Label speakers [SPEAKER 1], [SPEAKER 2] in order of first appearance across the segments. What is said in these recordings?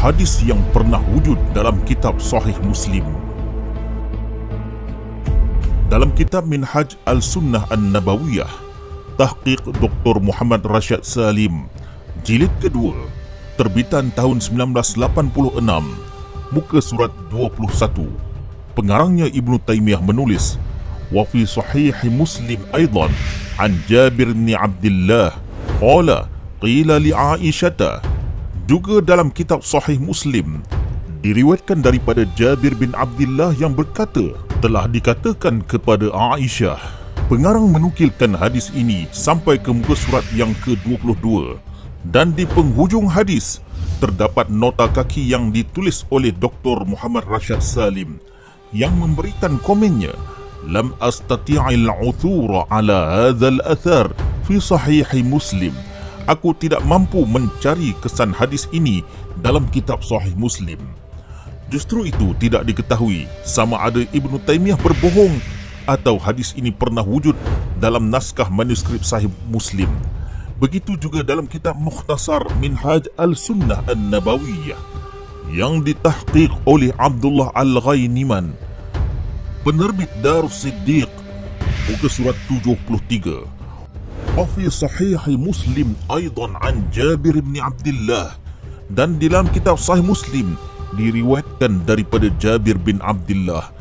[SPEAKER 1] hadis yang pernah wujud dalam kitab Sahih Muslim. Dalam kitab Minhaj Al-Sunnah An-Nabawiyah, tahqiq Dr. Muhammad Rashad Salim, jilid kedua, terbitan tahun 1986, muka surat 21, pengarangnya Ibnu Taimiyah menulis, wa fi Sahih Muslim aidan an Jabir bin Abdullah qala qila li Aisyah. Juga dalam kitab Sahih Muslim diriwayatkan daripada Jabir bin Abdullah yang berkata, telah dikatakan kepada Aisyah. Pengarang menukilkan hadis ini sampai ke muka surat yang ke-22, dan di penghujung hadis terdapat nota kaki yang ditulis oleh Dr. Muhammad Rashad Salim yang memberikan komennya, lam astati'il uthura ala hadzal athar fi Sahih Muslim. Aku tidak mampu mencari kesan hadis ini dalam kitab Sahih Muslim. Justru itu tidak diketahui sama ada Ibnu Taimiyah berbohong atau hadis ini pernah wujud dalam naskah manuskrip Sahih Muslim. Begitu juga dalam kitab Mukhtasar Minhaj Al-Sunnah An-Nabawiyah yang ditahqiq oleh Abdullah Al-Ghainiman, penerbit Darus Siddiq, muka surat 73. Fi Sahih Muslim aidan an Jabir bin Abdullah, dan di dalam kitab Sahih Muslim diriwayatkan daripada Jabir bin Abdullah.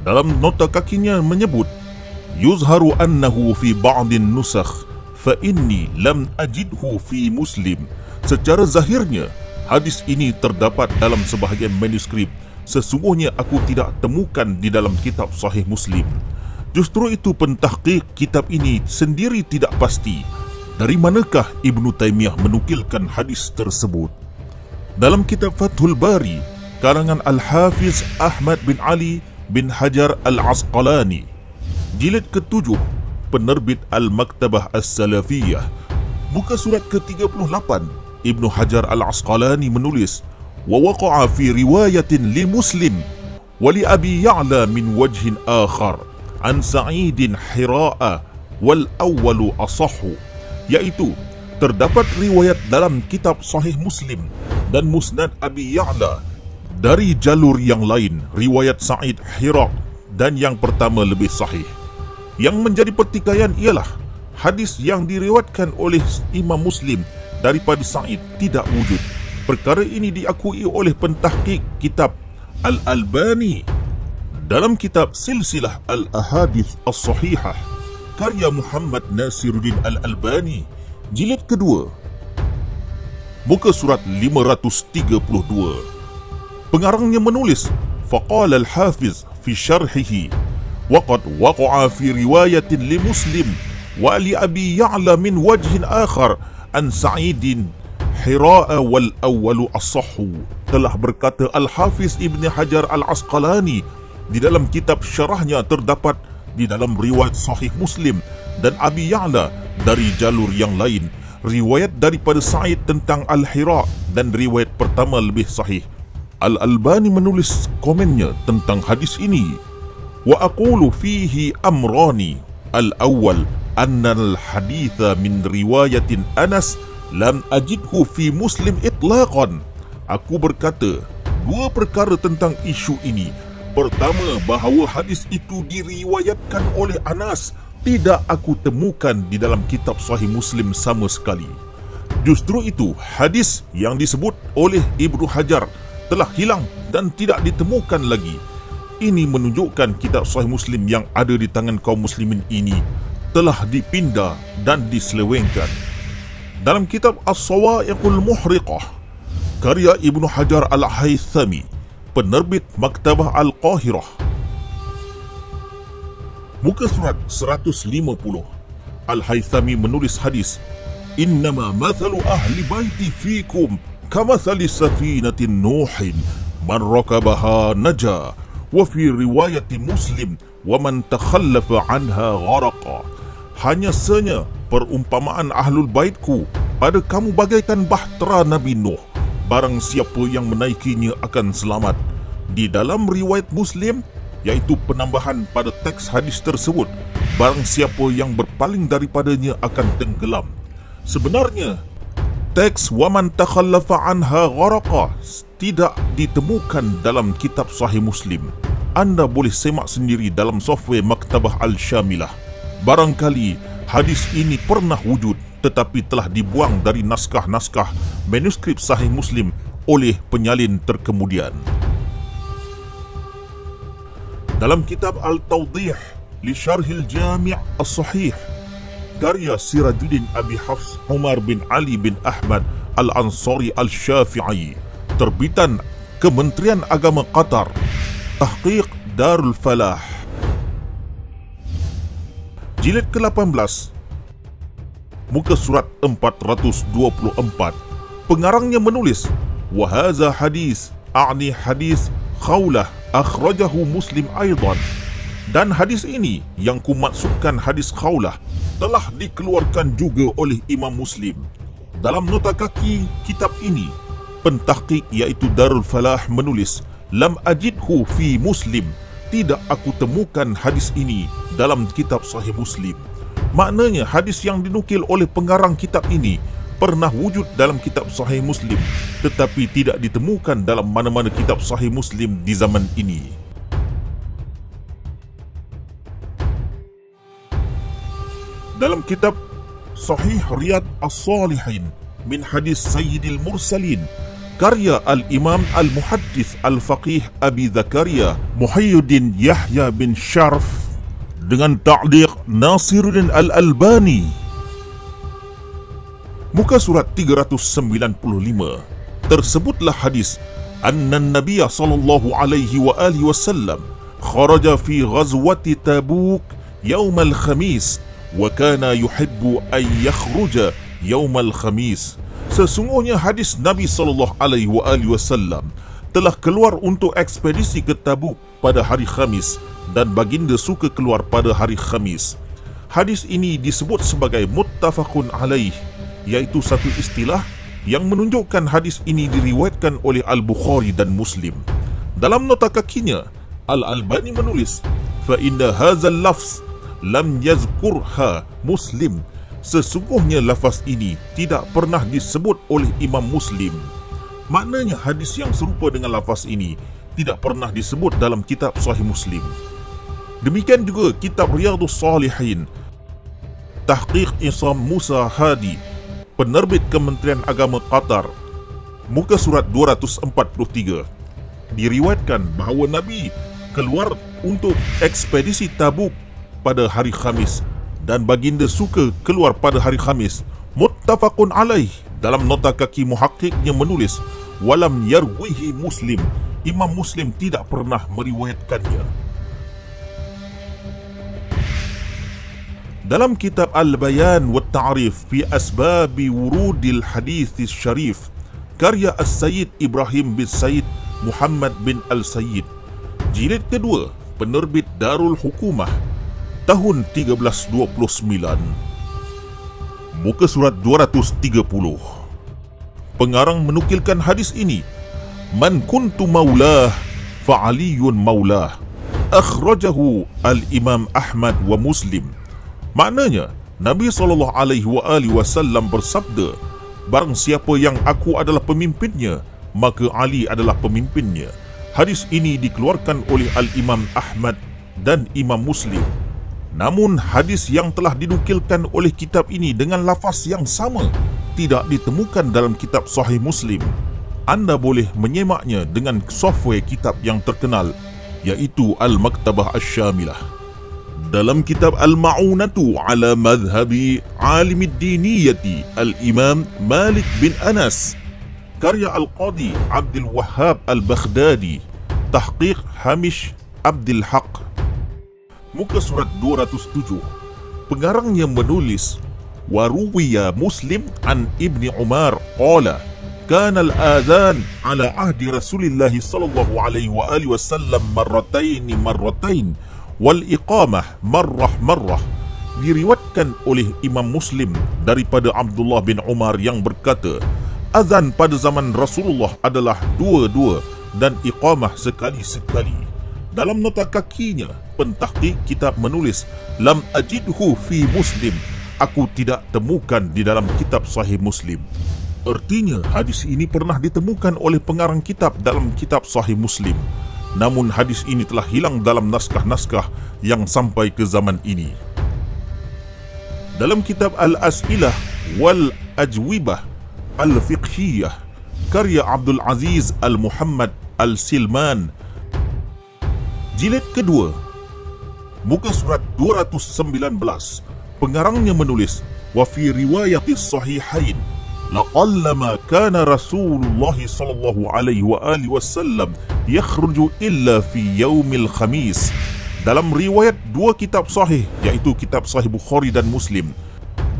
[SPEAKER 1] Dalam nota kakinya menyebut, yuzharu annahu fi ba'din nusakh fa inni lam ajidhu fi Muslim. Secara zahirnya hadis ini terdapat dalam sebahagian manuskrip, sesungguhnya aku tidak temukan di dalam kitab Sahih Muslim. Justru itu pentahqiq kitab ini sendiri tidak pasti dari manakah Ibnu Taimiyah menukilkan hadis tersebut. Dalam kitab Fathul Bari karangan Al-Hafiz Ahmad bin Ali bin Hajar Al-Asqalani, jilid ke-7, penerbit Al-Maktabah As-Salafiyah, muka surat ke-38, Ibnu Hajar Al-Asqalani menulis, wa waqa'a fi riwayatin li Muslim wa li Abi Ya'la min wajhin akhar an Sa'idin Hira'a wal awwalu asahhu, yaitu terdapat riwayat dalam kitab Sahih Muslim dan Musnad Abi Ya'la dari jalur yang lain, riwayat Sa'id Hira', dan yang pertama lebih sahih. Yang menjadi pertikaian ialah hadis yang diriwayatkan oleh Imam Muslim daripada Sa'id tidak wujud. Perkara ini diakui oleh pentahqiq kitab Al-Albani dalam kitab Silsilah Al-Ahadith As-Sahihah karya Muhammad Nasiruddin Al-Albani, jilid kedua, muka surat 532. Pengarangnya menulis, faqala al-Hafiz fi syarhihi wa qad waqa'a fi riwayatin li Muslim wa li Abi Ya'la min wajhin akhar an Sa'idin Hira'a wal awwalu as-sahhu. Telah berkata Al-Hafiz Ibn Hajar Al-Asqalani di dalam kitab syarahnya terdapat di dalam riwayat Sahih Muslim dan Abi Ya'la dari jalur yang lain, riwayat daripada Sa'id tentang Al-Hira', dan riwayat pertama lebih sahih. Al-Albani menulis komennya tentang hadis ini, wa aqulu fihi amrani, al-awwal anna al-haditha min riwayatin Anas lam ajidhu fi Muslim itlaqan. Aku berkata dua perkara tentang isu ini. Pertama, bahawa hadis itu diriwayatkan oleh Anas tidak aku temukan di dalam kitab Sahih Muslim sama sekali. Justru itu hadis yang disebut oleh Ibnu Hajar telah hilang dan tidak ditemukan lagi. Ini menunjukkan kitab Sahih Muslim yang ada di tangan kaum muslimin ini telah dipindah dan diselewengkan. Dalam kitab As-Sawa'iqul Muhriqah karya Ibnu Hajar Al-Haythami, penerbit Maktabah Al-Qahirah, muka surat 150, Al-Haythami menulis hadis, innama mathalu ahli baiti fikum kamathali safinatin Nuhin man rakabaha naja, wa fi riwayati Muslim wa man takhallafa anha gharaqa. Hanya saja perumpamaan ahlul baitku pada kamu bagaikan bahtera Nabi Nuh, barang siapa yang menaikinya akan selamat. Di dalam riwayat Muslim, yaitu penambahan pada teks hadis tersebut, barang siapa yang berpaling daripadanya akan tenggelam. Sebenarnya Teks waman takhallafa anha gharaqa tidak ditemukan dalam kitab Sahih Muslim. Anda boleh semak sendiri dalam software Maktabah Al-Syamilah. Barangkali hadis ini pernah wujud tetapi telah dibuang dari naskah-naskah manuskrip Sahih Muslim oleh penyalin terkemudian. Dalam kitab Al-Tawdih li Syarhil Jami' As-Sahih karya Sirajuddin Abi Hafs Umar bin Ali bin Ahmad Al-Ansari Al-Syafi'i, terbitan Kementerian Agama Qatar, Tahqiq Darul Falah, jilid ke-18, muka surat 424. Pengarangnya menulis, wa hadza hadis a'ni hadis Khawlah akhrajahu Muslim aidan. Dan hadis ini yang kumaksudkan hadis Khawlah telah dikeluarkan juga oleh Imam Muslim. Dalam nota kaki kitab ini, pentahqiq iaitu Darul Falah menulis, lam ajidhu fi Muslim, tidak aku temukan hadis ini dalam kitab Sahih Muslim. Maknanya hadis yang dinukil oleh pengarang kitab ini pernah wujud dalam kitab Sahih Muslim tetapi tidak ditemukan dalam mana-mana kitab Sahih Muslim di zaman ini. Dalam kitab Sahih Riyad As-Salihin min hadis Sayyidil Mursalin karya Al-Imam Al-Muhaddith Al-Faqih Abi Zakaria Muhyiddin Yahya bin Syarf dengan ta'liq Nasiruddin Al-Albani, muka surat 395, tersebutlah hadis anna Nabiya sallallahu alaihi wa alihi wasallam kharaja fi ghazwati Tabuk yawm al-Khamis wa kana yuhibbu an yakhruja yawm al-Khamis. Sesungguhnya hadis Nabi sallallahu alaihi wasallam telah keluar untuk ekspedisi ke Tabuk pada hari Khamis dan baginda suka keluar pada hari Khamis. Hadis ini disebut sebagai muttafaqun alaih, iaitu satu istilah yang menunjukkan hadis ini diriwayatkan oleh Al-Bukhari dan Muslim. Dalam nota kakinya, Al-Albani menulis, fa inna hadzal lafz lam yazkurha Muslim. Sesungguhnya lafaz ini tidak pernah disebut oleh Imam Muslim. Maknanya hadis yang serupa dengan lafaz ini tidak pernah disebut dalam kitab Sahih Muslim. Demikian juga kitab Riyadhus Salihin, Tahqiq Isam Musa Hadi, penerbit Kementerian Agama Qatar, muka surat 243. Diriwayatkan bahawa Nabi keluar untuk ekspedisi Tabuk pada hari Khamis dan baginda suka keluar pada hari Khamis. Muttafaqun alaih. Dalam nota kaki muhakkiknya menulis, walam yarwihi Muslim. Imam Muslim tidak pernah meriwayatkannya. Dalam kitab Al-Bayan wa Ta'rif fi Asbabi Wurudil Hadith Syarif karya As-Sayyid Ibrahim bin Sayyid Muhammad bin Al-Sayyid, jilid kedua, penerbit Darul Hukumah, tahun 1329, muka surat 230. Pengarang menukilkan hadis ini, man kuntu maulah fa aliyun maulah, akhrajahu Al-Imam Ahmad wa Muslim. Maknanya, Nabi SAW bersabda, barang siapa yang aku adalah pemimpinnya, maka Ali adalah pemimpinnya. Hadis ini dikeluarkan oleh Al-Imam Ahmad dan Imam Muslim. Namun hadis yang telah dinukilkan oleh kitab ini dengan lafaz yang sama tidak ditemukan dalam kitab Sahih Muslim. Anda boleh menyemaknya dengan software kitab yang terkenal, iaitu Al-Maktabah Al-Syamilah. Dalam kitab Al-Ma'unatu ala Madhabi Alimid Diniyati Al-Imam Malik bin Anas karya Al-Qadi Abdul Wahhab Al-Baghdadi, Tahqiq Hamish Abdul Haq, muka surat 207. Pengarangnya menulis, waruwiya Muslim an Ibni Umar qala kana al-adhan ala ahdi Rasulillah sallallahu alaihi wasallam marratain wal iqamah marrah. Diriwayatkan oleh Imam Muslim daripada Abdullah bin Umar yang berkata, azan pada zaman Rasulullah adalah dua-dua dan iqamah sekali-sekali. Dalam nota kakinya, pentahqiq kitab menulis, lam ajidhu fi Muslim, aku tidak temukan di dalam kitab Sahih Muslim. Artinya, hadis ini pernah ditemukan oleh pengarang kitab dalam kitab Sahih Muslim. Namun hadis ini telah hilang dalam naskah-naskah yang sampai ke zaman ini. Dalam kitab Al-As'ilah wal Ajwibah Al-Fiqhiyah karya Abdul Aziz Al-Muhammad Al-Silman, jilid kedua, muka surat 219, pengarangnya menulis, wa fi riwayatis sahihain laqallama kana Rasulullah sallallahu alaihi wa alihi wasallam yakhruju illa fi yaumil khamis. Dalam riwayat dua kitab sahih, iaitu kitab Sahih Bukhari dan Muslim,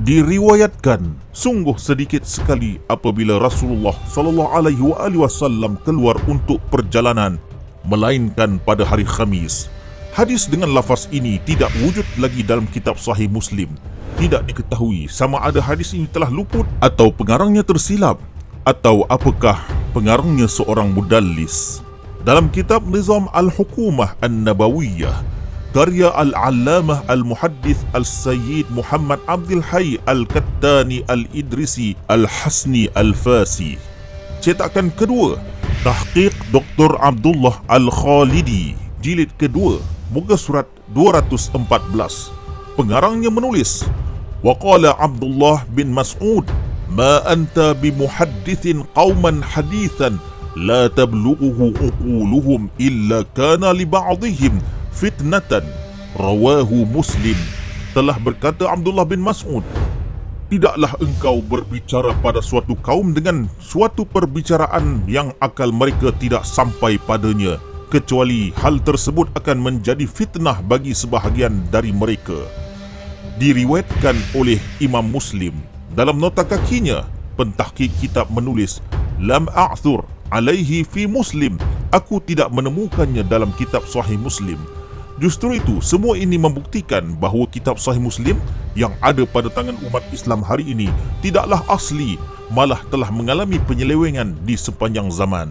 [SPEAKER 1] diriwayatkan sungguh sedikit sekali apabila Rasulullah sallallahu alaihi wasallam keluar untuk perjalanan melainkan pada hari Khamis. Hadis dengan lafaz ini tidak wujud lagi dalam kitab Sahih Muslim. Tidak diketahui sama ada hadis ini telah luput atau pengarangnya tersilap atau apakah pengarangnya seorang mudallis. Dalam kitab Nizam Al-Hukumah An-Nabawiyah karya Al-Allamah Al-Muhaddith Al-Sayyid Muhammad Abdul Hayy Al-Kattani Al-Idrisi Al-Hasni Al-Fasi, cetakan kedua, tahqiq Dr. Abdullah Al-Khalidi, jilid kedua, muka surat 214, pengarangnya menulis, waqala Abdullah bin Mas'ud, ma anta bimuhaddithin qauman hadithan la tablughuhu uquluhum illa kana li ba'dihim fitnatan, rawahu Muslim. Telah berkata Abdullah bin Mas'ud, tidaklah engkau berbicara pada suatu kaum dengan suatu perbicaraan yang akal mereka tidak sampai padanya, kecuali hal tersebut akan menjadi fitnah bagi sebahagian dari mereka. Diriwayatkan oleh Imam Muslim. Dalam nota kakinya, pentahqiq kitab menulis, lam a'thur alaihi fi Muslim, aku tidak menemukannya dalam kitab Sahih Muslim. Justru itu, semua ini membuktikan bahawa kitab Sahih Muslim yang ada pada tangan umat Islam hari ini tidaklah asli, malah telah mengalami penyelewengan di sepanjang zaman.